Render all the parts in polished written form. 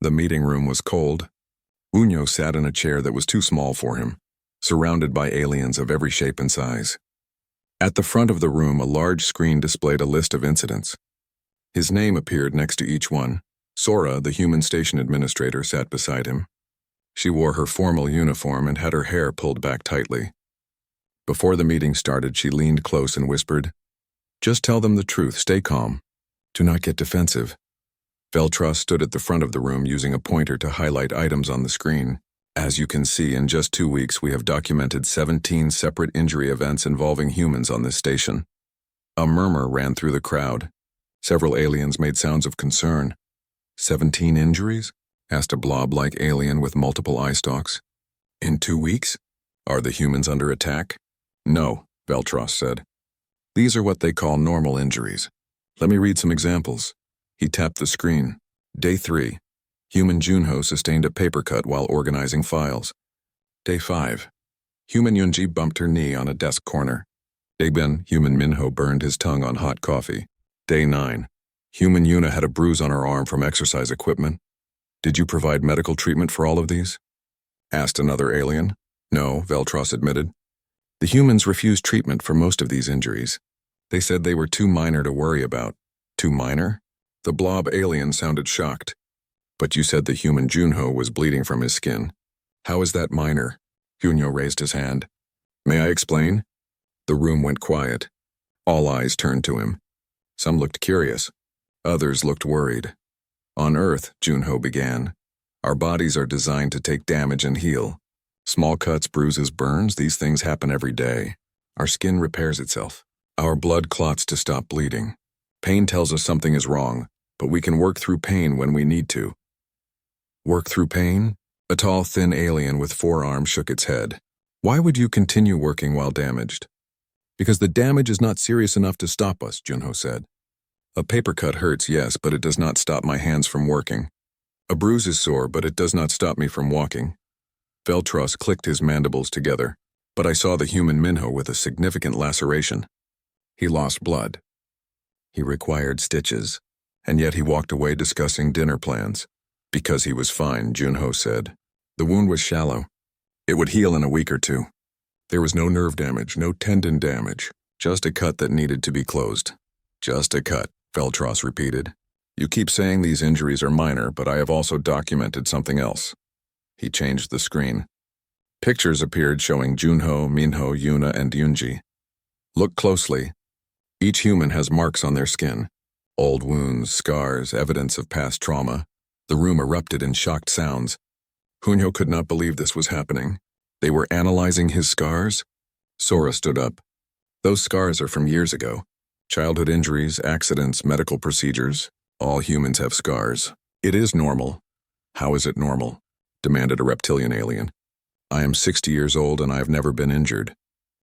The meeting room was cold. Unyo sat in a chair that was too small for him, surrounded by aliens of every shape and size. At the front of the room, a large screen displayed a list of incidents. His name appeared next to each one. Sora, the human station administrator, sat beside him. She wore her formal uniform and had her hair pulled back tightly. Before the meeting started, she leaned close and whispered, "Just tell them the truth, stay calm. Do not get defensive." Veltros stood at the front of the room using a pointer to highlight items on the screen. As you can see, in just 2 weeks we have documented 17 separate injury events involving humans on this station. A murmur ran through the crowd. Several aliens made sounds of concern. 17 injuries? Asked a blob-like alien with multiple eye stalks. In 2 weeks? Are the humans under attack? No, Veltros said. These are what they call normal injuries. Let me read some examples. He tapped the screen. Day 3. Human Junho sustained a paper cut while organizing files. Day 5. Human Yunji bumped her knee on a desk corner. Day 10. Human Minho burned his tongue on hot coffee. Day 9. Human Yuna had a bruise on her arm from exercise equipment. Did you provide medical treatment for all of these? Asked another alien. No, Veltros admitted. The humans refused treatment for most of these injuries. They said they were too minor to worry about. Too minor? The blob alien sounded shocked. But you said the human Junho was bleeding from his skin. How is that minor? Junho raised his hand. May I explain? The room went quiet. All eyes turned to him. Some looked curious. Others looked worried. On Earth, Junho began, our bodies are designed to take damage and heal. Small cuts, bruises, burns, these things happen every day. Our skin repairs itself. Our blood clots to stop bleeding. Pain tells us something is wrong, but we can work through pain when we need to. Work through pain? A tall, thin alien with 4 arms shook its head. Why would you continue working while damaged? Because the damage is not serious enough to stop us, Junho said. A paper cut hurts, yes, but it does not stop my hands from working. A bruise is sore, but it does not stop me from walking. Veltros clicked his mandibles together, but I saw the human Minho with a significant laceration. He lost blood. He required stitches, and yet he walked away discussing dinner plans. Because he was fine, Junho said. The wound was shallow. It would heal in a week or 2. There was no nerve damage, no tendon damage, just a cut that needed to be closed. Just a cut, Veltros repeated. You keep saying these injuries are minor, but I have also documented something else. He changed the screen. Pictures appeared showing Junho, Minho, Yuna, and Yunji. Look closely. Each human has marks on their skin. Old wounds, scars, evidence of past trauma. The room erupted in shocked sounds. Junho could not believe this was happening. They were analyzing his scars? Sora stood up. Those scars are from years ago. Childhood injuries, accidents, medical procedures. All humans have scars. It is normal. How is it normal? Demanded a reptilian alien. I am 60 years old and I have never been injured.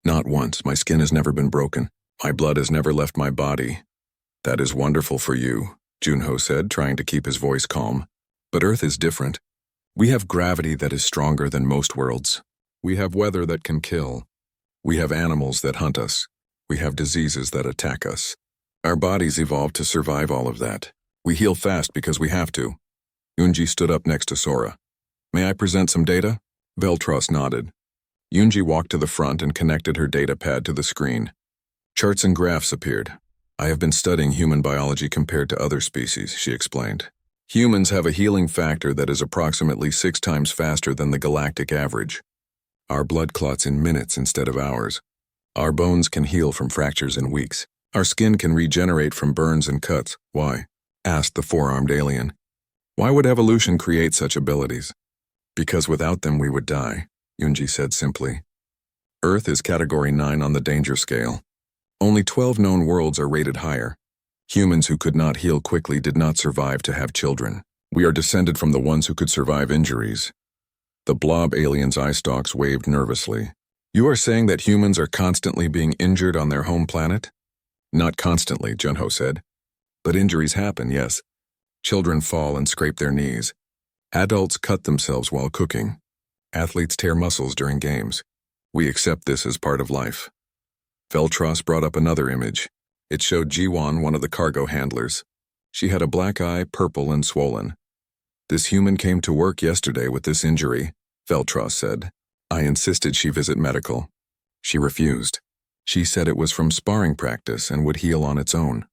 Not once. My skin has never been broken. My blood has never left my body. That is wonderful for you, Junho said, trying to keep his voice calm. But Earth is different. We have gravity that is stronger than most worlds. We have weather that can kill. We have animals that hunt us. We have diseases that attack us. Our bodies evolved to survive all of that. We heal fast because we have to. Yunji stood up next to Sora. May I present some data? Veltros nodded. Yunji walked to the front and connected her data pad to the screen. Charts and graphs appeared. I have been studying human biology compared to other species, she explained. Humans have a healing factor that is approximately 6 times faster than the galactic average. Our blood clots in minutes instead of hours. Our bones can heal from fractures in weeks. Our skin can regenerate from burns and cuts. Why? Asked the 4-armed alien. Why would evolution create such abilities? Because without them we would die, Yunji said simply. Earth is category 9 on the danger scale. Only 12 known worlds are rated higher. Humans who could not heal quickly did not survive to have children. We are descended from the ones who could survive injuries. The blob alien's eye stalks waved nervously. You are saying that humans are constantly being injured on their home planet? Not constantly, Junho said. But injuries happen, yes. Children fall and scrape their knees. Adults cut themselves while cooking. Athletes tear muscles during games. We accept this as part of life. Veltros brought up another image. It showed Jiwon, one of the cargo handlers. She had a black eye, purple and swollen. This human came to work yesterday with this injury, Veltros said. I insisted she visit medical. She refused. She said it was from sparring practice and would heal on its own.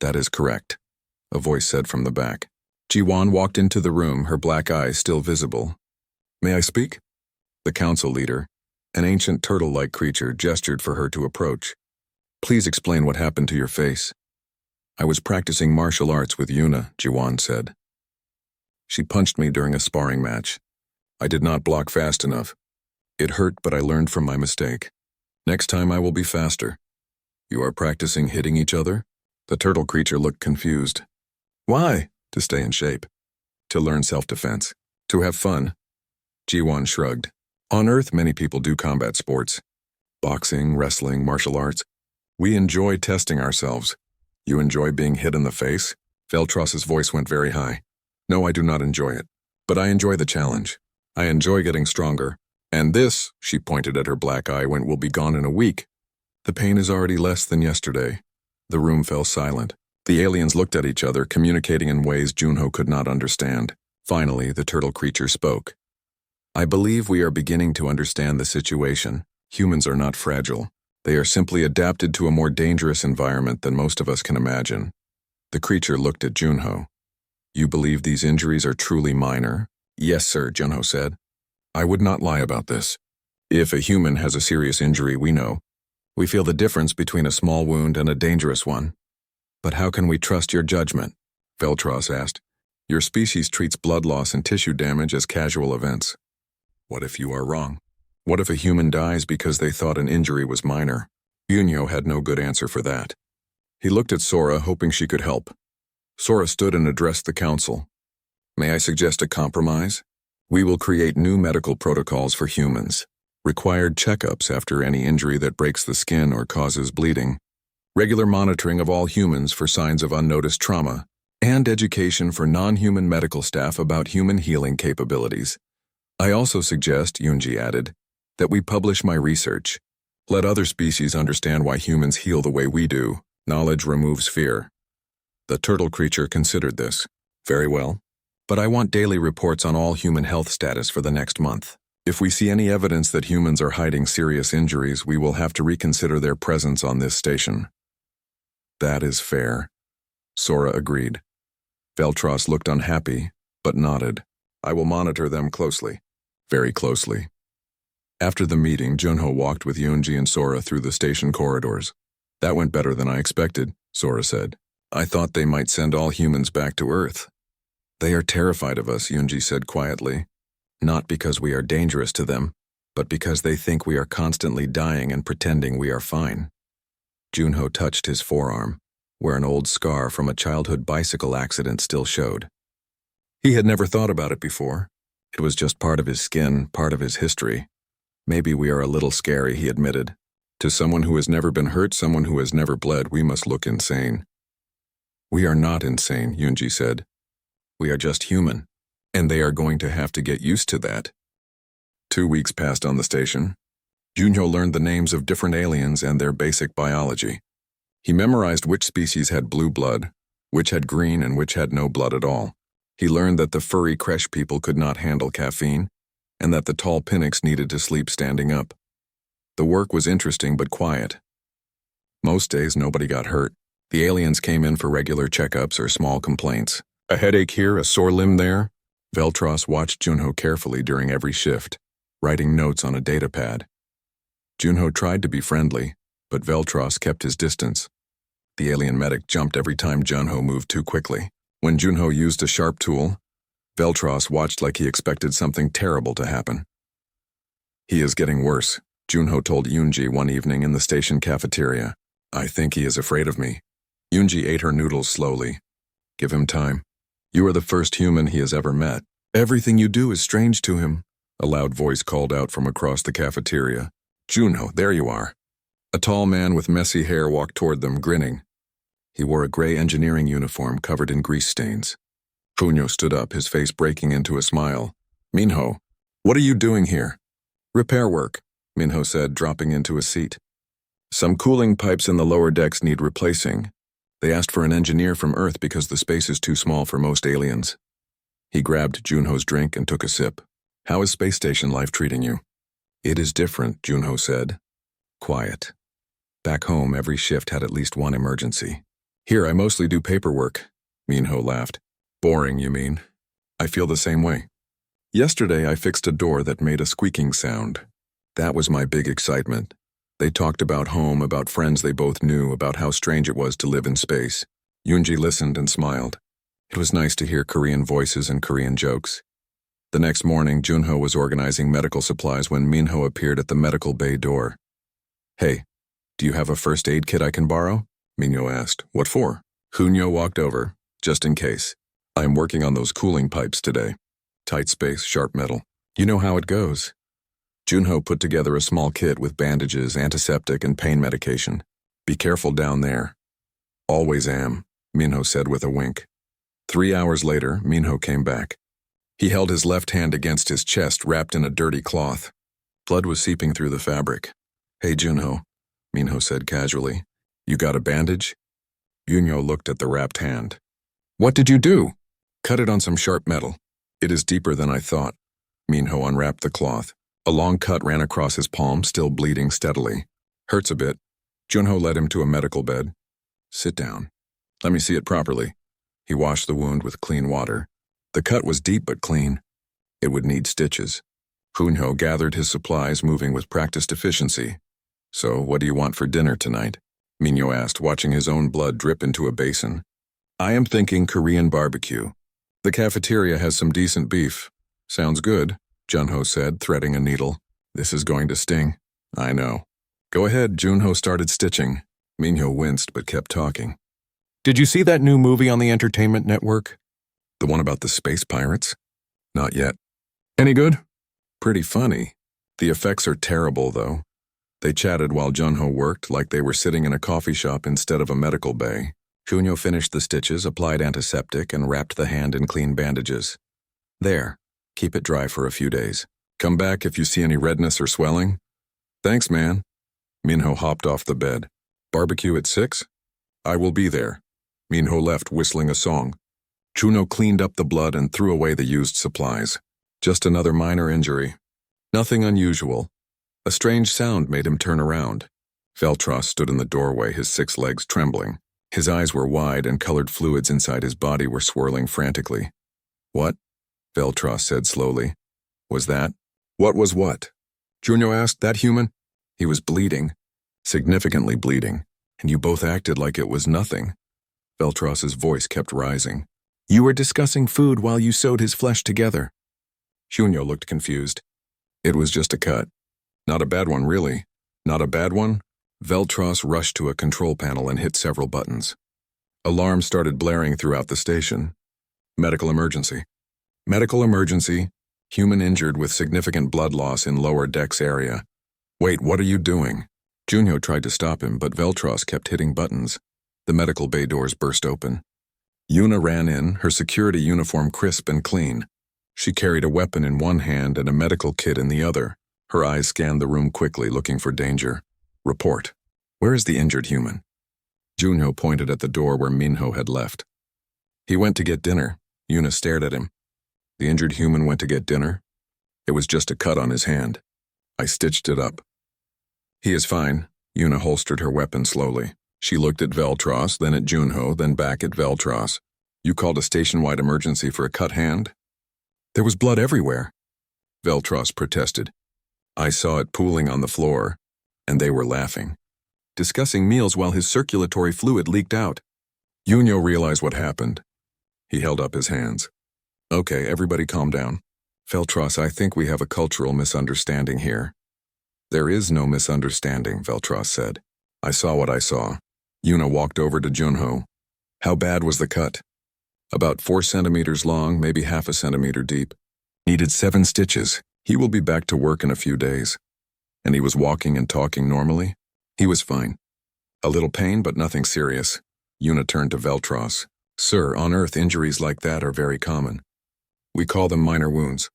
That is correct, a voice said from the back. Jiwan walked into the room, her black eyes still visible. May I speak? The council leader, an ancient turtle-like creature, gestured for her to approach. Please explain what happened to your face. I was practicing martial arts with Yuna, Jiwan said. She punched me during a sparring match. I did not block fast enough. It hurt, but I learned from my mistake. Next time I will be faster. You are practicing hitting each other? The turtle creature looked confused. Why? To stay in shape. To learn self-defense. To have fun. Jiwan shrugged. On Earth, many people do combat sports. Boxing, wrestling, martial arts. We enjoy testing ourselves. You enjoy being hit in the face? Veltros's voice went very high. No, I do not enjoy it. But I enjoy the challenge. I enjoy getting stronger. And this, she pointed at her black eye, will be gone in a week. The pain is already less than yesterday. The room fell silent. The aliens looked at each other, communicating in ways Junho could not understand. Finally, the turtle creature spoke. I believe we are beginning to understand the situation. Humans are not fragile. They are simply adapted to a more dangerous environment than most of us can imagine. The creature looked at Junho. You believe these injuries are truly minor? Yes, sir, Junho said. I would not lie about this. If a human has a serious injury, we know. We feel the difference between a small wound and a dangerous one. But how can we trust your judgment? Veltros asked. Your species treats blood loss and tissue damage as casual events. What if you are wrong? What if a human dies because they thought an injury was minor? Yunyo had no good answer for that. He looked at Sora, hoping she could help. Sora stood and addressed the council. May I suggest a compromise? We will create new medical protocols for humans. Required checkups after any injury that breaks the skin or causes bleeding. Regular monitoring of all humans for signs of unnoticed trauma. And education for non-human medical staff about human healing capabilities. I also suggest, Yunji added, that we publish my research. Let other species understand why humans heal the way we do. Knowledge removes fear. The turtle creature considered this. Very well. But I want daily reports on all human health status for the next month. If we see any evidence that humans are hiding serious injuries, we will have to reconsider their presence on this station. That is fair. Sora agreed. Veltros looked unhappy, but nodded. I will monitor them closely. Very closely. After the meeting, Junho walked with Yunji and Sora through the station corridors. That went better than I expected, Sora said. I thought they might send all humans back to Earth. They are terrified of us, Yunji said quietly. Not because we are dangerous to them, but because they think we are constantly dying and pretending we are fine. Junho touched his forearm, where an old scar from a childhood bicycle accident still showed. He had never thought about it before. It was just part of his skin, part of his history. Maybe we are a little scary, he admitted. To someone who has never been hurt, someone who has never bled, we must look insane. We are not insane, Yunji said. We are just human, and they are going to have to get used to that. 2 weeks passed on the station. Junho learned the names of different aliens and their basic biology. He memorized which species had blue blood, which had green, and which had no blood at all. He learned that the furry Kresh people could not handle caffeine, and that the tall Pinnix needed to sleep standing up. The work was interesting but quiet. Most days nobody got hurt. The aliens came in for regular checkups or small complaints. A headache here, a sore limb there. Veltros watched Junho carefully during every shift, writing notes on a datapad. Junho tried to be friendly, but Veltros kept his distance. The alien medic jumped every time Junho moved too quickly. When Junho used a sharp tool, Veltros watched like he expected something terrible to happen. He is getting worse, Junho told Yunji one evening in the station cafeteria. I think he is afraid of me. Yunji ate her noodles slowly. Give him time. You are the first human he has ever met. Everything you do is strange to him, a loud voice called out from across the cafeteria. Junho, there you are. A tall man with messy hair walked toward them, grinning. He wore a gray engineering uniform covered in grease stains. Funyo stood up, his face breaking into a smile. Minho, what are you doing here? Repair work, Minho said, dropping into a seat. Some cooling pipes in the lower decks need replacing. They asked for an engineer from Earth because the space is too small for most aliens. He grabbed Junho's drink and took a sip. How is space station life treating you? It is different, Junho said. Quiet. Back home, every shift had at least one emergency. Here, I mostly do paperwork, Minho laughed. Boring, you mean? I feel the same way. Yesterday, I fixed a door that made a squeaking sound. That was my big excitement. They talked about home, about friends they both knew, about how strange it was to live in space. Yoonji listened and smiled. It was nice to hear Korean voices and Korean jokes. The next morning, Junho was organizing medical supplies when Minho appeared at the medical bay door. Hey, do you have a first aid kit I can borrow? Minho asked. What for? Hunyo walked over, just in case. I am working on those cooling pipes today. Tight space, sharp metal. You know how it goes. Junho put together a small kit with bandages, antiseptic, and pain medication. Be careful down there. Always am, Minho said with a wink. 3 hours later, Minho came back. He held his left hand against his chest, wrapped in a dirty cloth. Blood was seeping through the fabric. Hey, Junho, Minho said casually. You got a bandage? Junho looked at the wrapped hand. What did you do? Cut it on some sharp metal. It is deeper than I thought. Minho unwrapped the cloth. A long cut ran across his palm, still bleeding steadily. Hurts a bit. Junho led him to a medical bed. Sit down. Let me see it properly. He washed the wound with clean water. The cut was deep but clean. It would need stitches. Junho gathered his supplies, moving with practiced efficiency. So, what do you want for dinner tonight? Minho asked, watching his own blood drip into a basin. I am thinking Korean barbecue. The cafeteria has some decent beef. Sounds good, Junho said, threading a needle. This is going to sting. I know. Go ahead, Junho started stitching. Minho winced but kept talking. Did you see that new movie on the entertainment network? The one about the space pirates? Not yet. Any good? Pretty funny. The effects are terrible, though. They chatted while Junho worked, like they were sitting in a coffee shop instead of a medical bay. Junho finished the stitches, applied antiseptic, and wrapped the hand in clean bandages. There. Keep it dry for a few days. Come back if you see any redness or swelling. Thanks, man. Minho hopped off the bed. Barbecue at 6? I will be there. Minho left, whistling a song. Junho cleaned up the blood and threw away the used supplies. Just another minor injury. Nothing unusual. A strange sound made him turn around. Veltros stood in the doorway, his 6 legs trembling. His eyes were wide and colored fluids inside his body were swirling frantically. What? Veltros said slowly. Was that? What was what? Junho asked. That human? He was bleeding. Significantly bleeding. And you both acted like it was nothing. Veltros's voice kept rising. You were discussing food while you sewed his flesh together. Junho looked confused. It was just a cut. Not a bad one, really. Not a bad one? Veltros rushed to a control panel and hit several buttons. Alarms started blaring throughout the station. Medical emergency. Medical emergency. Human injured with significant blood loss in lower decks area. Wait, what are you doing? Junho tried to stop him, but Veltros kept hitting buttons. The medical bay doors burst open. Yuna ran in, her security uniform crisp and clean. She carried a weapon in one hand and a medical kit in the other. Her eyes scanned the room quickly, looking for danger. Report. Where is the injured human? Junho pointed at the door where Minho had left. He went to get dinner. Yuna stared at him. The injured human went to get dinner? It was just a cut on his hand. I stitched it up. He is fine. Yuna holstered her weapon slowly. She looked at Veltros, then at Junho, then back at Veltros. You called a station-wide emergency for a cut hand? There was blood everywhere. Veltros protested. I saw it pooling on the floor, and they were laughing. Discussing meals while his circulatory fluid leaked out. Junho realized what happened. He held up his hands. Okay, everybody calm down. Veltros, I think we have a cultural misunderstanding here. There is no misunderstanding, Veltros said. I saw what I saw. Yuna walked over to Junho. How bad was the cut? About 4 centimeters long, maybe half a centimeter deep. Needed 7 stitches. He will be back to work in a few days. And he was walking and talking normally? He was fine. A little pain, but nothing serious. Yuna turned to Veltros. Sir, on Earth injuries like that are very common. We call them minor wounds.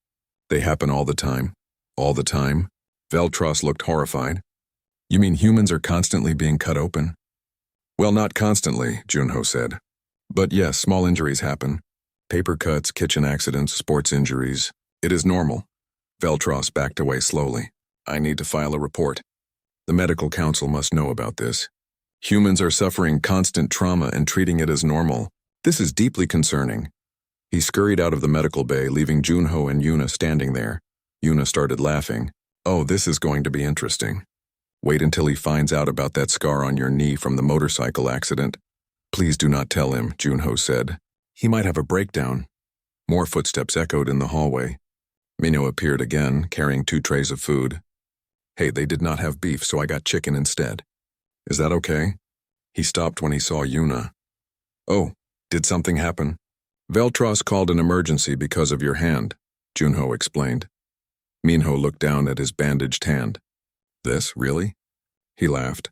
They happen all the time. All the time? Veltros looked horrified. You mean humans are constantly being cut open? Well, not constantly, Junho said. But yes, small injuries happen. Paper cuts, kitchen accidents, sports injuries. It is normal. Veltros backed away slowly. I need to file a report. The medical council must know about this. Humans are suffering constant trauma and treating it as normal. This is deeply concerning. He scurried out of the medical bay, leaving Junho and Yuna standing there. Yuna started laughing. Oh, this is going to be interesting. Wait until he finds out about that scar on your knee from the motorcycle accident. Please do not tell him, Junho said. He might have a breakdown. More footsteps echoed in the hallway. Minho appeared again, carrying 2 trays of food. Hey, they did not have beef, so I got chicken instead. Is that okay? He stopped when he saw Yuna. Oh, did something happen? Veltros called an emergency because of your hand, Junho explained. Minho looked down at his bandaged hand. This, really? He laughed.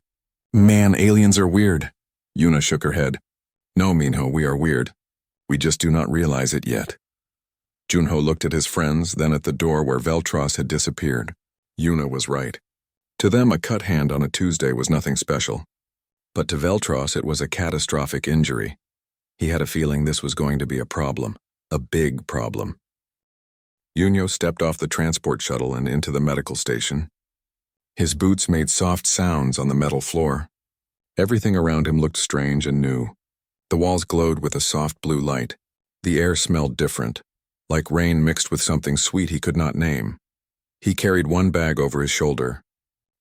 Man, aliens are weird. Yuna shook her head. No, Minho, we are weird. We just do not realize it yet. Junho looked at his friends, then at the door where Veltros had disappeared. Yuna was right. To them, a cut hand on a Tuesday was nothing special. But to Veltros, it was a catastrophic injury. He had a feeling this was going to be a problem. A big problem. Yunyo stepped off the transport shuttle and into the medical station. His boots made soft sounds on the metal floor. Everything around him looked strange and new. The walls glowed with a soft blue light. The air smelled different, like rain mixed with something sweet he could not name. He carried one bag over his shoulder.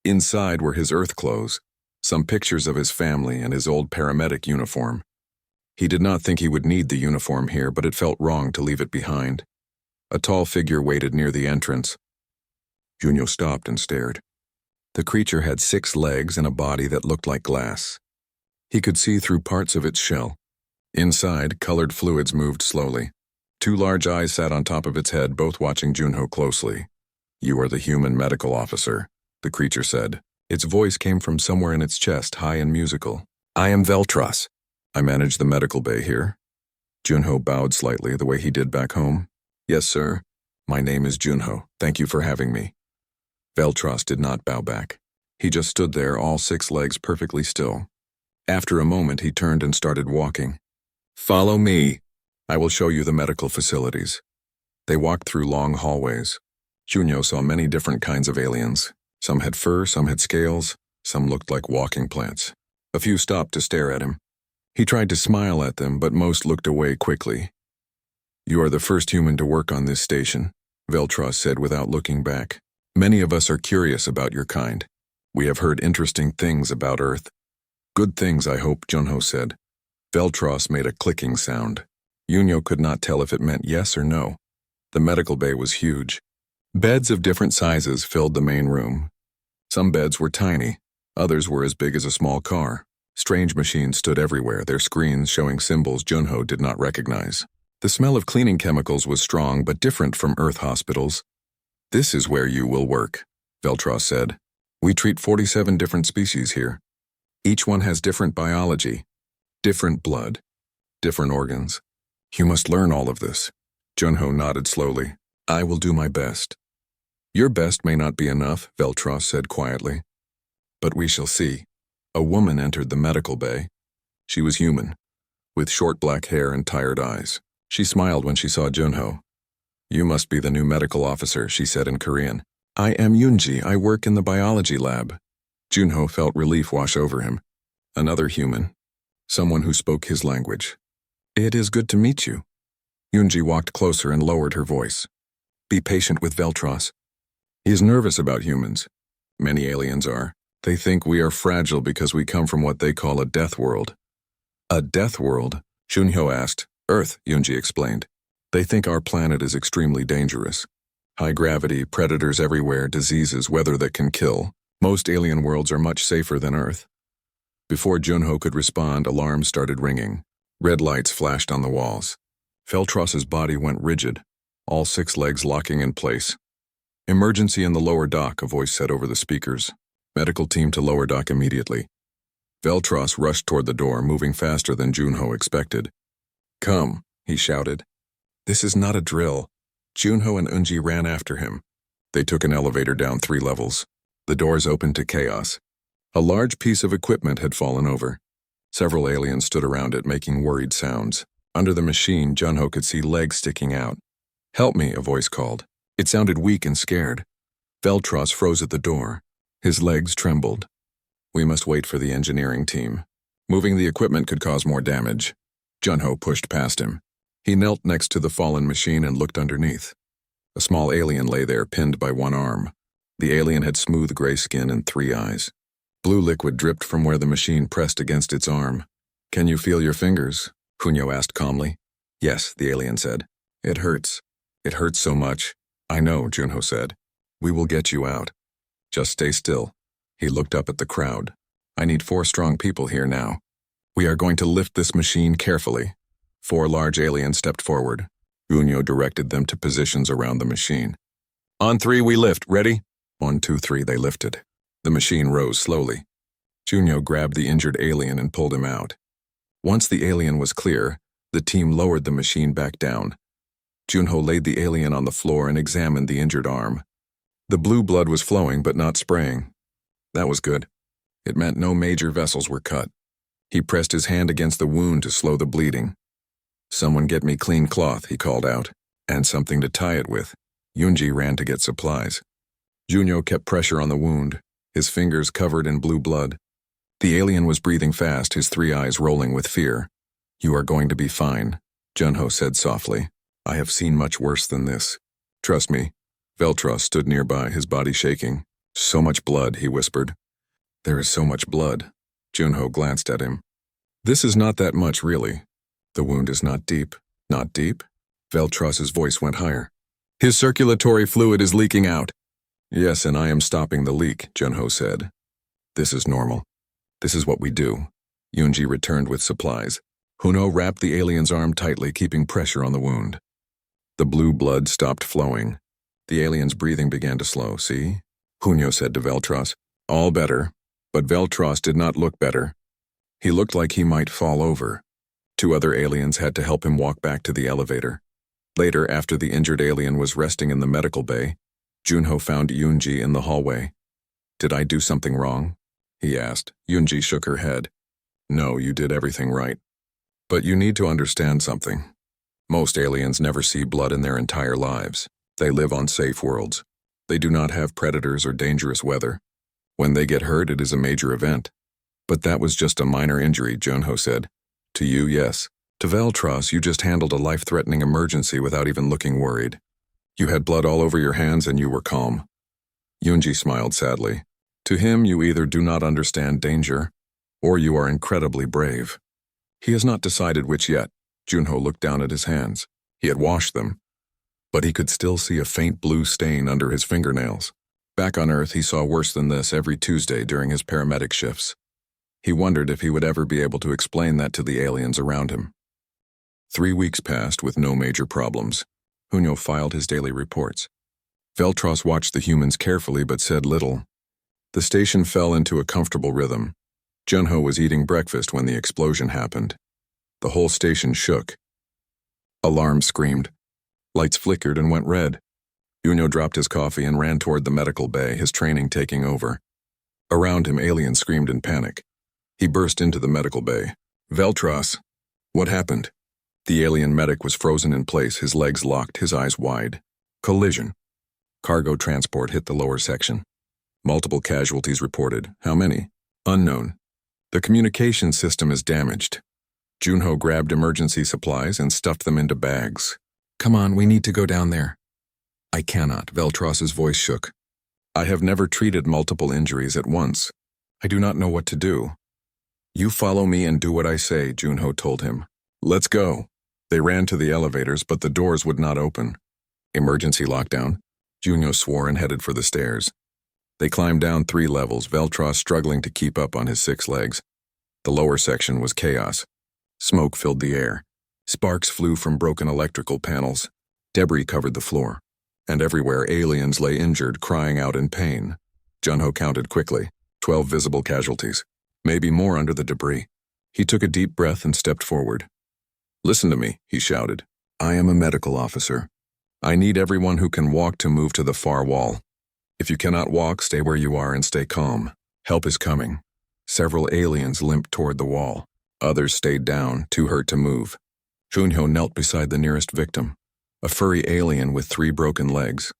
Inside were his Earth clothes, some pictures of his family and his old paramedic uniform. He did not think he would need the uniform here, but it felt wrong to leave it behind. A tall figure waited near the entrance. Junyo stopped and stared. The creature had 6 legs and a body that looked like glass. He could see through parts of its shell. Inside, colored fluids moved slowly. 2 large eyes sat on top of its head, both watching Junho closely. You are the human medical officer, the creature said. Its voice came from somewhere in its chest, high and musical. I am Veltros. I manage the medical bay here. Junho bowed slightly, the way he did back home. Yes, sir. My name is Junho. Thank you for having me. Veltros did not bow back. He just stood there, all 6 legs perfectly still. After a moment, he turned and started walking. Follow me. I will show you the medical facilities. They walked through long hallways. Junyo saw many different kinds of aliens. Some had fur, some had scales, some looked like walking plants. A few stopped to stare at him. He tried to smile at them, but most looked away quickly. You are the first human to work on this station, Veltros said without looking back. Many of us are curious about your kind. We have heard interesting things about Earth. Good things, I hope, Junho said. Veltros made a clicking sound. Junyo could not tell if it meant yes or no. The medical bay was huge. Beds of different sizes filled the main room. Some beds were tiny, others were as big as a small car. Strange machines stood everywhere, their screens showing symbols Junho did not recognize. The smell of cleaning chemicals was strong but different from Earth hospitals. This is where you will work, Veltros said. We treat 47 different species here. Each one has different biology, different blood, different organs. You must learn all of this. Junho nodded slowly. I will do my best. Your best may not be enough, Veltros said quietly. But we shall see. A woman entered the medical bay. She was human, with short black hair and tired eyes. She smiled when she saw Junho. You must be the new medical officer, she said in Korean. I am Yoonji. I work in the biology lab. Junho felt relief wash over him. Another human. Someone who spoke his language. It is good to meet you. Yoonji walked closer and lowered her voice. Be patient with Veltros. He is nervous about humans. Many aliens are. They think we are fragile because we come from what they call a death world. A death world? Junho asked. Earth, Yoonji explained. They think our planet is extremely dangerous. High gravity, predators everywhere, diseases, weather that can kill. Most alien worlds are much safer than Earth. Before Junho could respond, alarms started ringing. Red lights flashed on the walls. Veltros's body went rigid, all 6 legs locking in place. Emergency in the lower dock, a voice said over the speakers. Medical team to lower dock immediately. Veltros rushed toward the door, moving faster than Junho expected. Come, he shouted. This is not a drill. Junho and Unji ran after him. They took an elevator down 3 levels. The doors opened to chaos. A large piece of equipment had fallen over. Several aliens stood around it, making worried sounds. Under the machine, Junho could see legs sticking out. "Help me," a voice called. It sounded weak and scared. Veltros froze at the door. His legs trembled. "We must wait for the engineering team. Moving the equipment could cause more damage." Junho pushed past him. He knelt next to the fallen machine and looked underneath. A small alien lay there, pinned by one arm. The alien had smooth gray skin and 3 eyes. Blue liquid dripped from where the machine pressed against its arm. "Can you feel your fingers?" Cunyo asked calmly. "Yes," the alien said. "It hurts. It hurts so much." "I know," Junho said. "We will get you out. Just stay still." He looked up at the crowd. "I need 4 strong people here now. We are going to lift this machine carefully." 4 large aliens stepped forward. Cunyo directed them to positions around the machine. "On 3, we lift. Ready?" 1, 2, 3, they lifted. The machine rose slowly. Cunyo grabbed the injured alien and pulled him out. Once the alien was clear, the team lowered the machine back down. Junho laid the alien on the floor and examined the injured arm. The blue blood was flowing but not spraying. That was good. It meant no major vessels were cut. He pressed his hand against the wound to slow the bleeding. "Someone get me clean cloth," he called out, "and something to tie it with." Yunji ran to get supplies. Junyo kept pressure on the wound, his fingers covered in blue blood. The alien was breathing fast, his 3 eyes rolling with fear. "You are going to be fine," Junho said softly. "I have seen much worse than this. Trust me." Veltros stood nearby, his body shaking. "So much blood," he whispered. "There is so much blood." Junho glanced at him. "This is not that much, really. The wound is not deep." "Not deep?" Veltros's voice went higher. "His circulatory fluid is leaking out." "Yes, and I am stopping the leak," Junho said. "This is normal. This is what we do." Yunji returned with supplies. Huno wrapped the alien's arm tightly, keeping pressure on the wound. The blue blood stopped flowing. The alien's breathing began to slow. "See?" Hunyo said to Veltros. "All better." But Veltros did not look better. He looked like he might fall over. 2 other aliens had to help him walk back to the elevator. Later, after the injured alien was resting in the medical bay, Junho found Yunji in the hallway. "Did I do something wrong?" he asked. Yunji shook her head. "No, you did everything right. But you need to understand something. Most aliens never see blood in their entire lives. They live on safe worlds. They do not have predators or dangerous weather. When they get hurt, it is a major event." "But that was just a minor injury," Junho said. "To you, yes. To Veltros, you just handled a life-threatening emergency without even looking worried. You had blood all over your hands and you were calm." Yunji smiled sadly. "To him, you either do not understand danger, or you are incredibly brave." He has not decided which yet. Junho looked down at his hands. He had washed them, but he could still see a faint blue stain under his fingernails. Back on Earth, he saw worse than this every Tuesday during his paramedic shifts. He wondered if he would ever be able to explain that to the aliens around him. 3 weeks passed with no major problems. Hunyo filed his daily reports. Veltros watched the humans carefully but said little. The station fell into a comfortable rhythm. Junho was eating breakfast when the explosion happened. The whole station shook. Alarms screamed. Lights flickered and went red. Hunyo dropped his coffee and ran toward the medical bay, his training taking over. Around him, aliens screamed in panic. He burst into the medical bay. "Veltros, what happened?" The alien medic was frozen in place, his legs locked, his eyes wide. "Collision. Cargo transport hit the lower section. Multiple casualties reported. How many? Unknown. The communication system is damaged." Junho grabbed emergency supplies and stuffed them into bags. "Come on, we need to go down there." "I cannot," Veltros's voice shook. "I have never treated multiple injuries at once. I do not know what to do." "You follow me and do what I say," Junho told him. "Let's go." They ran to the elevators, but the doors would not open. "Emergency lockdown." Junho swore and headed for the stairs. They climbed down 3 levels, Veltros struggling to keep up on his 6 legs. The lower section was chaos. Smoke filled the air. Sparks flew from broken electrical panels. Debris covered the floor. And everywhere aliens lay injured, crying out in pain. Junho counted quickly. 12 visible casualties. Maybe more under the debris. He took a deep breath and stepped forward. "Listen to me," he shouted. "I am a medical officer. I need everyone who can walk to move to the far wall. If you cannot walk, stay where you are and stay calm. Help is coming." Several aliens limped toward the wall. Others stayed down, too hurt to move. Junho knelt beside the nearest victim, a furry alien with 3 broken legs.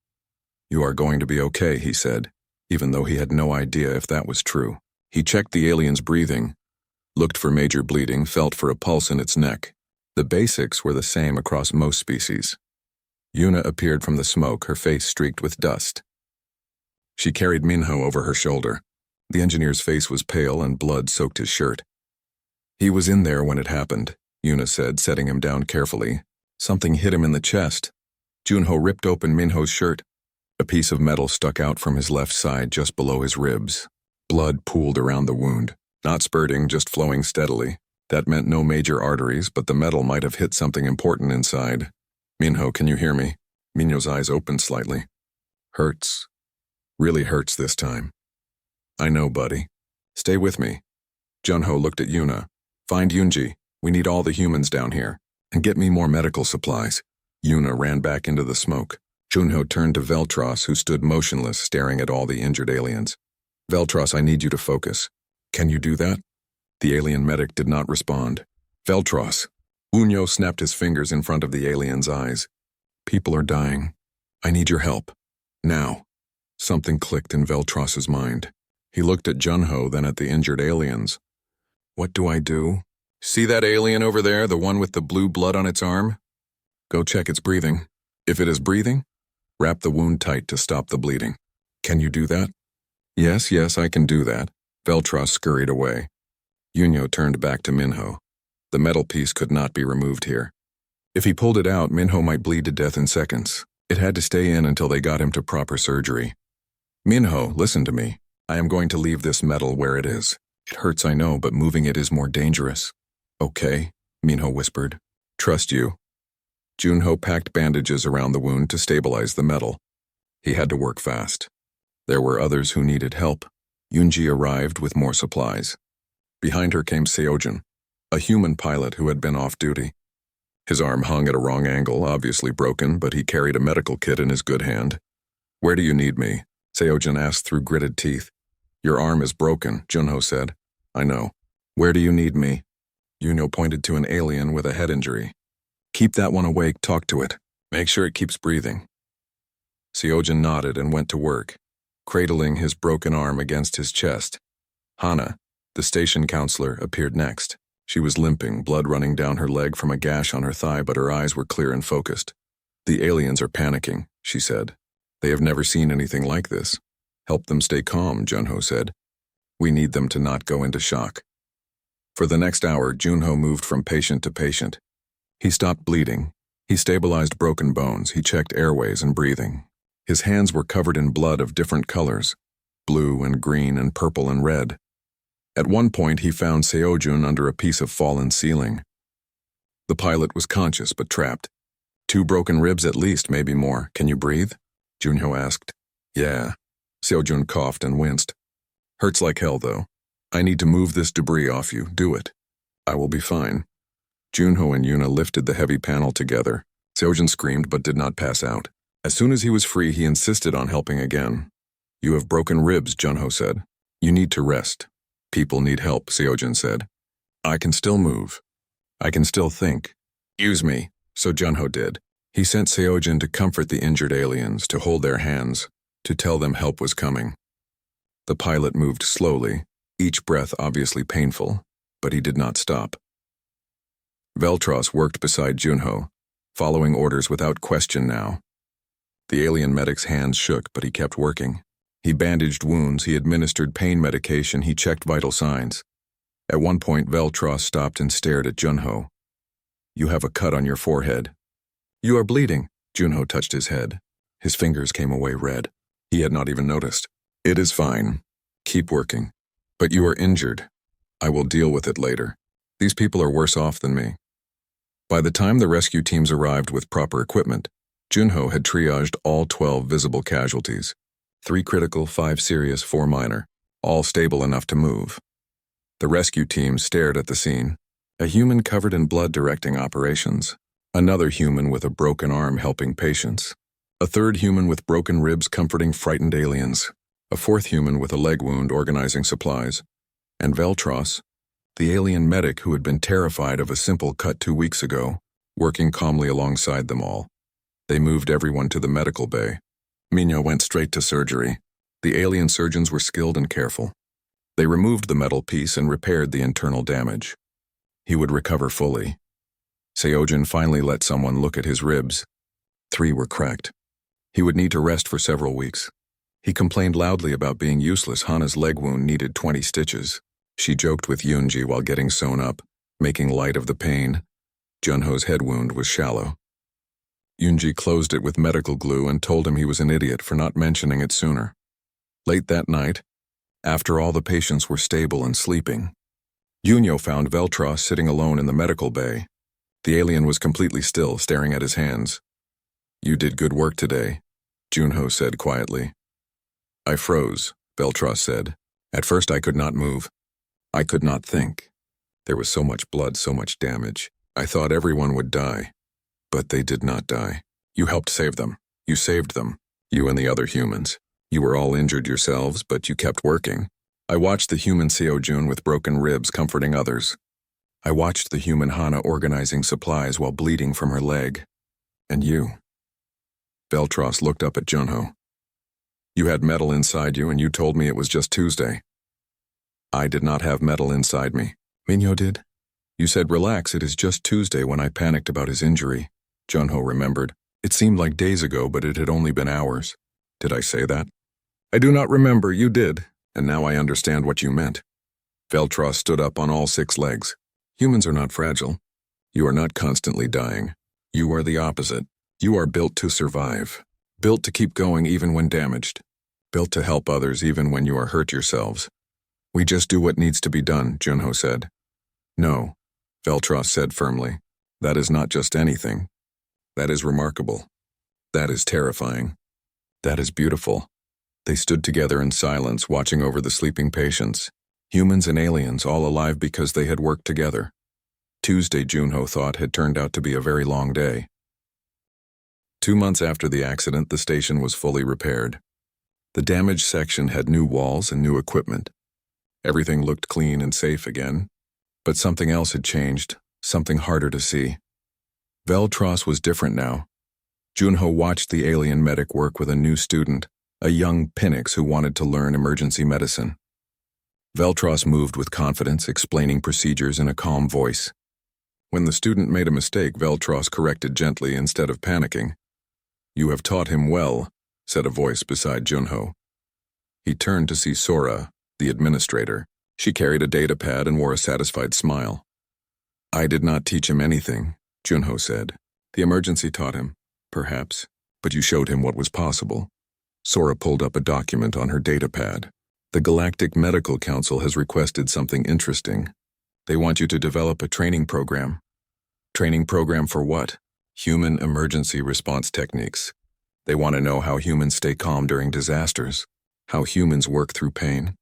"You are going to be okay," he said, even though he had no idea if that was true. He checked the alien's breathing, looked for major bleeding, felt for a pulse in its neck. The basics were the same across most species. Yuna appeared from the smoke, her face streaked with dust. She carried Minho over her shoulder. The engineer's face was pale and blood soaked his shirt. "He was in there when it happened," Yuna said, setting him down carefully. Something hit him in the chest. Junho ripped open Minho's shirt. A piece of metal stuck out from his left side just below his ribs. Blood pooled around the wound, not spurting, just flowing steadily. That meant no major arteries, but the metal might have hit something important inside. "Minho, can you hear me?" Minho's eyes opened slightly. "Hurts. Really hurts this time." "I know, buddy. Stay with me." Junho looked at Yuna. "Find Yunji. We need all the humans down here. And get me more medical supplies." Yuna ran back into the smoke. Junho turned to Veltros, who stood motionless, staring at all the injured aliens. "Veltros, I need you to focus. Can you do that?" The alien medic did not respond. "Veltros." Unyo snapped his fingers in front of the alien's eyes. "People are dying. I need your help. Now." Something clicked in Veltros's mind. He looked at Junho, then at the injured aliens. "What do I do?" "See that alien over there, the one with the blue blood on its arm? Go check its breathing. If it is breathing, wrap the wound tight to stop the bleeding. Can you do that?" Yes, I can do that." Veltros scurried away. Yunyo turned back to Minho. The metal piece could not be removed here. If he pulled it out, Minho might bleed to death in seconds. It had to stay in until they got him to proper surgery. "Minho, listen to me. I am going to leave this metal where it is. It hurts, I know, but moving it is more dangerous." "Okay," Minho whispered. "Trust you." Junho packed bandages around the wound to stabilize the metal. He had to work fast. There were others who needed help. Yunji arrived with more supplies. Behind her came Seojin, a human pilot who had been off duty. His arm hung at a wrong angle, obviously broken, but he carried a medical kit in his good hand. "Where do you need me?" Seojin asked through gritted teeth. "Your arm is broken," Junho said. "I know. Where do you need me?" Yuno pointed to an alien with a head injury. "Keep that one awake, talk to it. Make sure it keeps breathing." Seojin nodded and went to work, cradling his broken arm against his chest. Hana, the station counselor, appeared next. She was limping, blood running down her leg from a gash on her thigh, but her eyes were clear and focused. "The aliens are panicking," she said. "They have never seen anything like this." "Help them stay calm," Junho said. "We need them to not go into shock." For the next hour, Junho moved from patient to patient. He stopped bleeding. He stabilized broken bones. He checked airways and breathing. His hands were covered in blood of different colors, blue and green and purple and red. At one point, he found Seojun under a piece of fallen ceiling. The pilot was conscious but trapped. 2 broken ribs at least, maybe more. "Can you breathe?" Junho asked. "Yeah." Seojun coughed and winced. "Hurts like hell, though. I need to move this debris off you. Do it." "I will be fine." Junho and Yuna lifted the heavy panel together. Seojun screamed but did not pass out. As soon as he was free, he insisted on helping again. "You have broken ribs," Junho said. "You need to rest." "People need help," Seojun said. "I can still move. I can still think. Use me." So Junho did. He sent Seojun to comfort the injured aliens, to hold their hands, to tell them help was coming. The pilot moved slowly, each breath obviously painful, but he did not stop. Veltros worked beside Junho, following orders without question now. The alien medic's hands shook, but he kept working. He bandaged wounds, he administered pain medication, he checked vital signs. At one point, Veltros stopped and stared at Junho. "You have a cut on your forehead." "You are bleeding." Junho touched his head. His fingers came away red. He had not even noticed. "It is fine. Keep working. But you are injured. I will deal with it later. These people are worse off than me." By the time the rescue teams arrived with proper equipment, Junho had triaged all 12 visible casualties. 3 critical, 5 serious, 4 minor, all stable enough to move. The rescue team stared at the scene. A human covered in blood directing operations. Another human with a broken arm helping patients. A third human with broken ribs comforting frightened aliens. A fourth human with a leg wound organizing supplies. And Veltros, the alien medic who had been terrified of a simple cut 2 weeks ago, working calmly alongside them all. They moved everyone to the medical bay. Minho went straight to surgery. The alien surgeons were skilled and careful. They removed the metal piece and repaired the internal damage. He would recover fully. Seojin finally let someone look at his ribs. 3 were cracked. He would need to rest for several weeks. He complained loudly about being useless. Hana's leg wound needed 20 stitches. She joked with Yoonji while getting sewn up, making light of the pain. Junho's head wound was shallow. Yoonji closed it with medical glue and told him he was an idiot for not mentioning it sooner. Late that night, after all the patients were stable and sleeping, Yunyo found Veltros sitting alone in the medical bay. The alien was completely still, staring at his hands. "You did good work today," Junho said quietly. "I froze," Veltros said. "At first I could not move. I could not think. There was so much blood, so much damage. I thought everyone would die. But they did not die. You helped save them. You saved them. You and the other humans. You were all injured yourselves, but you kept working. I watched the human Seojun with broken ribs comforting others. I watched the human Hana organizing supplies while bleeding from her leg. And you." Veltros looked up at Junho. "You had metal inside you and you told me it was just Tuesday." "I did not have metal inside me. Minho did. You said relax, it is just Tuesday when I panicked about his injury." Junho remembered. It seemed like days ago, but it had only been hours. "Did I say that?" "I do not remember, you did, and now I understand what you meant." Veltros stood up on all 6 legs. "Humans are not fragile. You are not constantly dying. You are the opposite. You are built to survive. Built to keep going even when damaged. Built to help others even when you are hurt yourselves. We just do what needs to be done," Junho said. "No," Veltros said firmly. "That is not just anything. That is remarkable. That is terrifying. That is beautiful." They stood together in silence, watching over the sleeping patients. Humans and aliens, all alive because they had worked together. Tuesday, Junho thought, had turned out to be a very long day. 2 months after the accident, the station was fully repaired. The damaged section had new walls and new equipment. Everything looked clean and safe again. But something else had changed, something harder to see. Veltros was different now. Junho watched the alien medic work with a new student, a young Pinnix who wanted to learn emergency medicine. Veltros moved with confidence, explaining procedures in a calm voice. When the student made a mistake, Veltros corrected gently instead of panicking. "You have taught him well," said a voice beside Junho. He turned to see Sora, the administrator. She carried a data pad and wore a satisfied smile. "I did not teach him anything," Junho said. "The emergency taught him, perhaps, but you showed him what was possible." Sora pulled up a document on her data pad. "The Galactic Medical Council has requested something interesting. They want you to develop a training program." "Training program for what?" "Human emergency response techniques. They want to know how humans stay calm during disasters, how humans work through pain,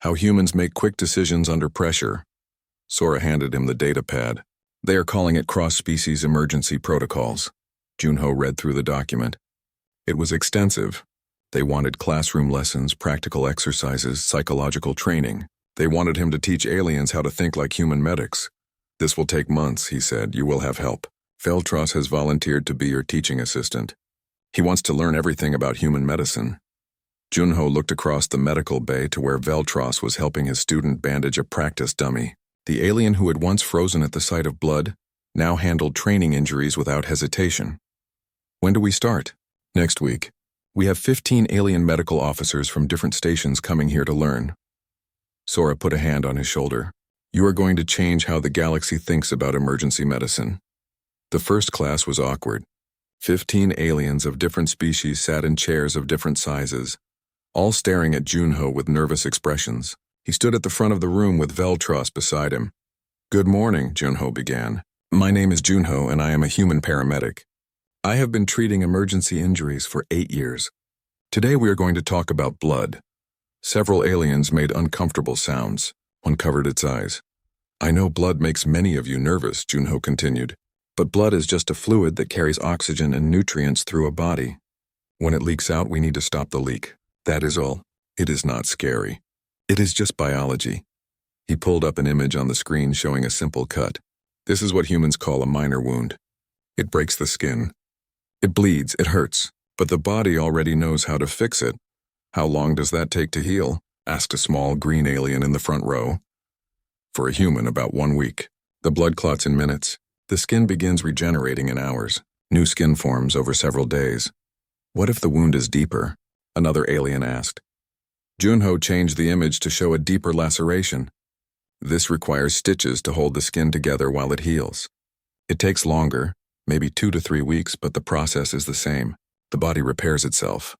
how humans make quick decisions under pressure." Sora handed him the data pad. "They are calling it cross-species emergency protocols." Junho read through the document. It was extensive. They wanted classroom lessons, practical exercises, psychological training. They wanted him to teach aliens how to think like human medics. "This will take months," he said. "You will have help. Veltros has volunteered to be your teaching assistant. He wants to learn everything about human medicine." Junho looked across the medical bay to where Veltros was helping his student bandage a practice dummy. The alien who had once frozen at the sight of blood now handled training injuries without hesitation. "When do we start?" "Next week. We have 15 alien medical officers from different stations coming here to learn." Sora put a hand on his shoulder. "You are going to change how the galaxy thinks about emergency medicine." The first class was awkward. 15 aliens of different species sat in chairs of different sizes, all staring at Junho with nervous expressions. He stood at the front of the room with Veltros beside him. "Good morning," Junho began. "My name is Junho and I am a human paramedic. I have been treating emergency injuries for 8 years. Today we are going to talk about blood." Several aliens made uncomfortable sounds. One covered its eyes. "I know blood makes many of you nervous," Junho continued. "But blood is just a fluid that carries oxygen and nutrients through a body. When it leaks out, we need to stop the leak. That is all. It is not scary. It is just biology." He pulled up an image on the screen showing a simple cut. "This is what humans call a minor wound. It breaks the skin. It bleeds, it hurts, but the body already knows how to fix it. How long does that take to heal? Asked a small green alien in the front row. For a human, about 1 week. The blood clots in minutes. The skin begins regenerating in hours. New skin forms over several days. What if the wound is deeper? Another alien asked. Junho changed the image to show a deeper laceration. This requires stitches to hold the skin together while it heals. It takes longer, maybe 2 to 3 weeks, but the process is the same. The body repairs itself.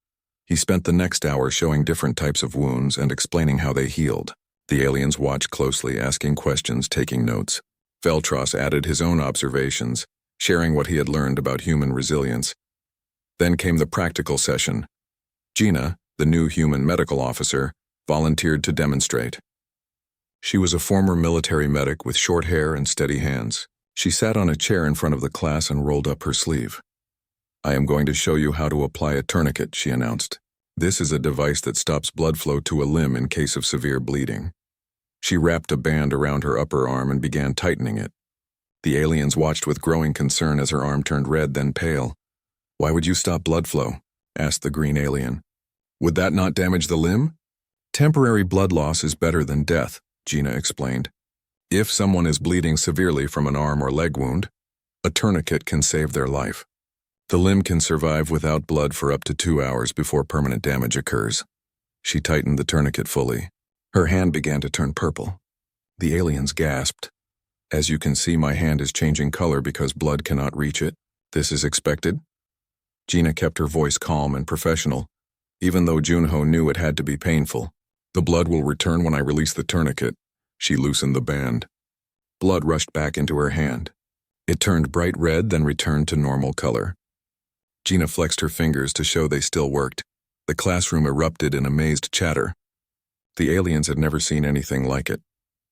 He spent the next hour showing different types of wounds and explaining how they healed. The aliens watched closely, asking questions, taking notes. Veltros added his own observations, sharing what he had learned about human resilience. Then came the practical session. Gina, the new human medical officer, volunteered to demonstrate. She was a former military medic with short hair and steady hands. She sat on a chair in front of the class and rolled up her sleeve. "I am going to show you how to apply a tourniquet," she announced. "This is a device that stops blood flow to a limb in case of severe bleeding." She wrapped a band around her upper arm and began tightening it. The aliens watched with growing concern as her arm turned red, then pale. "Why would you stop blood flow?" asked the green alien. "Would that not damage the limb?" "Temporary blood loss is better than death," Gina explained. "If someone is bleeding severely from an arm or leg wound, a tourniquet can save their life. The limb can survive without blood for up to 2 hours before permanent damage occurs." She tightened the tourniquet fully. Her hand began to turn purple. The aliens gasped. "As you can see, my hand is changing color because blood cannot reach it. This is expected." Gina kept her voice calm and professional, even though Junho knew it had to be painful. "The blood will return when I release the tourniquet." She loosened the band. Blood rushed back into her hand. It turned bright red, then returned to normal color. Gina flexed her fingers to show they still worked. The classroom erupted in amazed chatter. The aliens had never seen anything like it.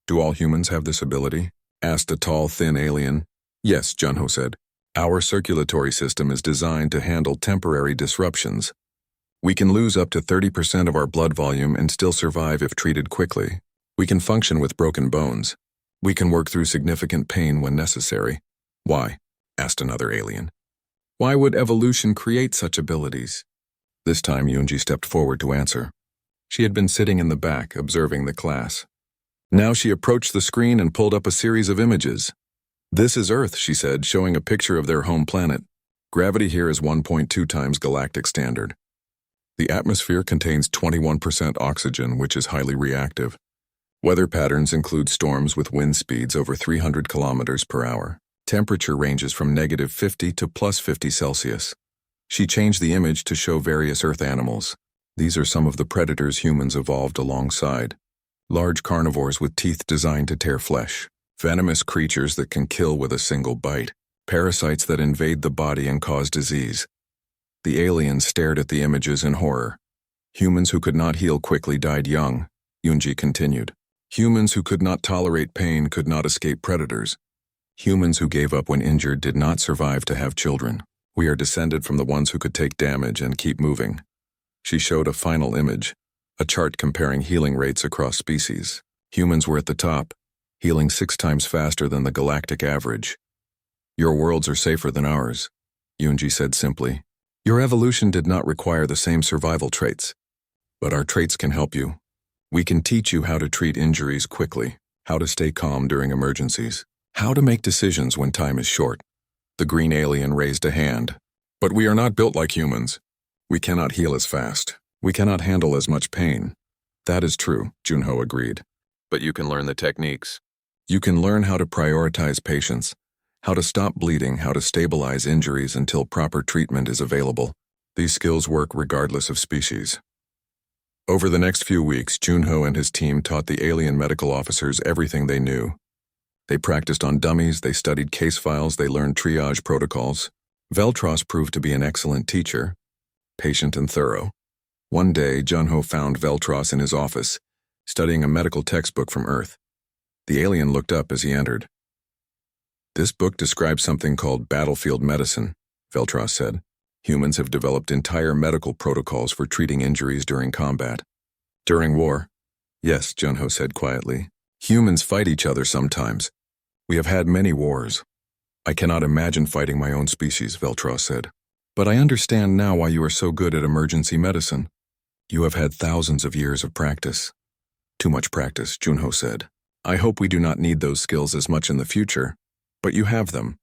"Do all humans have this ability?" asked a tall, thin alien. "Yes," Junho said. "Our circulatory system is designed to handle temporary disruptions. We can lose up to 30% of our blood volume and still survive if treated quickly. We can function with broken bones. We can work through significant pain when necessary." "Why?" asked another alien. "Why would evolution create such abilities?" This time Yunji stepped forward to answer. She had been sitting in the back, observing the class. Now she approached the screen and pulled up a series of images. "This is Earth," she said, showing a picture of their home planet. "Gravity here is 1.2 times galactic standard. The atmosphere contains 21% oxygen, which is highly reactive. Weather patterns include storms with wind speeds over 300 kilometers per hour. Temperature ranges from -50 to +50 Celsius. She changed the image to show various Earth animals. These are some of the predators humans evolved alongside. Large carnivores with teeth designed to tear flesh. Venomous creatures that can kill with a single bite. Parasites that invade the body and cause disease. The aliens stared at the images in horror. Humans who could not heal quickly died young, Yunji continued. Humans who could not tolerate pain could not escape predators. Humans who gave up when injured did not survive to have children. We are descended from the ones who could take damage and keep moving. She showed a final image, a chart comparing healing rates across species. Humans were at the top, healing 6 times faster than the galactic average. "Your worlds are safer than ours," Yunji said simply. "Your evolution did not require the same survival traits. But our traits can help you. We can teach you how to treat injuries quickly, how to stay calm during emergencies, how to make decisions when time is short." The green alien raised a hand. "But we are not built like humans. We cannot heal as fast. We cannot handle as much pain." "That is true," Junho agreed. "But you can learn the techniques. You can learn how to prioritize patients, how to stop bleeding, how to stabilize injuries until proper treatment is available. These skills work regardless of species." Over the next few weeks, Junho and his team taught the alien medical officers everything they knew. They practiced on dummies, they studied case files, they learned triage protocols. Veltros proved to be an excellent teacher, patient and thorough. One day, Junho found Veltros in his office, studying a medical textbook from Earth. The alien looked up as he entered. "This book describes something called battlefield medicine," Veltros said. "Humans have developed entire medical protocols for treating injuries during combat." "During war?" "Yes," Junho said quietly. "Humans fight each other sometimes. We have had many wars. I cannot imagine fighting my own species, Veltros said. But I understand now why you are so good at emergency medicine. You have had thousands of years of practice. Too much practice, Junho said. I hope we do not need those skills as much in the future, but you have them,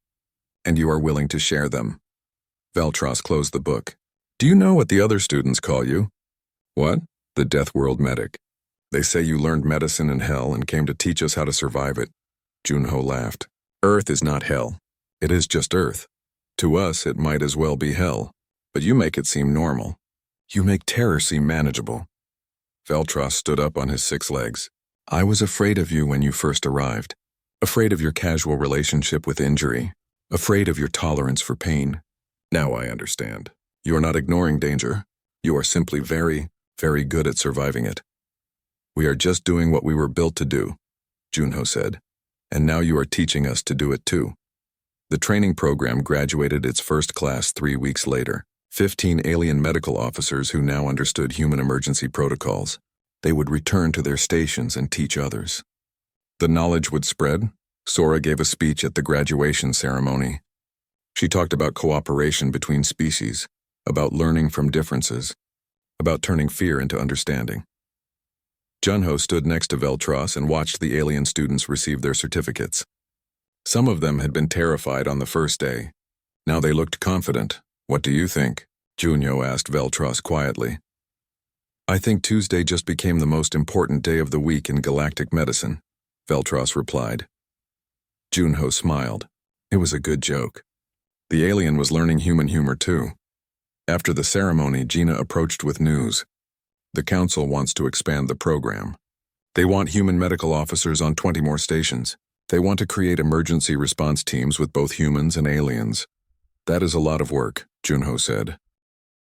and you are willing to share them. Veltros closed the book. Do you know what the other students call you? What? The Death World Medic. They say you learned medicine in hell and came to teach us how to survive it. Junho laughed. Earth is not hell. It is just Earth. To us, it might as well be hell, but you make it seem normal. You make terror seem manageable. Veltros stood up on his 6 legs. I was afraid of you when you first arrived. Afraid of your casual relationship with injury. Afraid of your tolerance for pain. Now I understand. You are not ignoring danger. You are simply very, very good at surviving it. We are just doing what we were built to do, Junho said, and now you are teaching us to do it too. The training program graduated its first class 3 weeks later. 15 alien medical officers who now understood human emergency protocols. They would return to their stations and teach others. The knowledge would spread. Sora gave a speech at the graduation ceremony. She talked about cooperation between species, about learning from differences, about turning fear into understanding. Junho stood next to Veltros and watched the alien students receive their certificates. Some of them had been terrified on the first day. Now they looked confident. What do you think? Junho asked Veltros quietly. I think Tuesday just became the most important day of the week in galactic medicine, Veltros replied. Junho smiled. It was a good joke. The alien was learning human humor too. After the ceremony, Gina approached with news. The council wants to expand the program. They want human medical officers on 20 more stations. They want to create emergency response teams with both humans and aliens. That is a lot of work, Junho said.